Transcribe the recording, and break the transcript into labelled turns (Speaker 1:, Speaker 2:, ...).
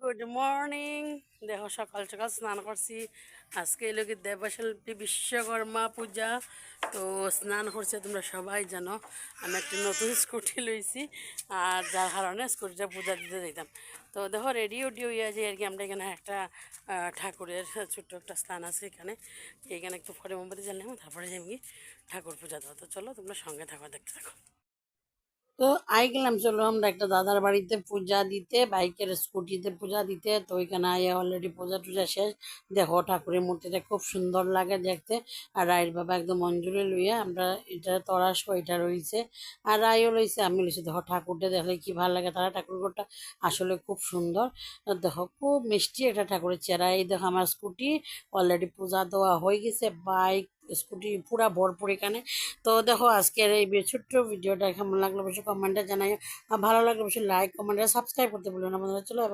Speaker 1: Good morning. দেখো সকাল সকাল স্নান করছি। আজকে এলো কি দেবশিল্পী বিশ্বকর্মা পূজা। তো স্নান করছে তোমরা সবাই জানো। আমি একটা নতুন স্কুটি লইছি, আর যার কারণে স্কুটিটা পূজা দিতে যেতাম। তো দেখো রেডি উডি হইয়া যে আর কি আমরা এখানে একটা ঠাকুরের ছোট্ট একটা স্থান আছে এখানে। এইখানে একটু ফটে মোমবাতি জ্বালাম, তারপরে যাই ঠাকুর পূজা দেওয়া। তো চলো তোমরা সঙ্গে থাকো, দেখতে থাকো। তো আই গেলাম, চলো আমরা একটা দাদার বাড়িতে পূজা দিতে, বাইকের স্কুটিতে পূজা দিতে। তো ওইখানে আইয়া অলরেডি পূজা টুজা শেষ। দেখো ঠাকুরের মূর্তিটা খুব সুন্দর লাগে দেখতে। আর রায়ের বাবা একদম অঞ্জলি লইয়া আমরা এটা তরাস এটা রয়েছে। আর রায়ও লইছে, আমি লইছি। দেখো ঠাকুরটা দেখলে কি ভালো লাগে, তারা ঠাকুরটা আসলে খুব সুন্দর। দেখো খুব মিষ্টি একটা ঠাকুরের চেহারা। এই দেখো আমার স্কুটি অলরেডি পূজা দেওয়া হয়ে গেছে, বাইক স্কুটি পুরা ভরপুর এখানে। তো দেখো আজকের এই ছোট্ট ভিডিওটা কেমন লাগলো অবশ্যই কমেন্টে জানাই। আর ভালো লাগলে অবশ্যই লাইক কমেন্ট আর সাবস্ক্রাইব করতে ভুলো না বন্ধুরা। চলো এবার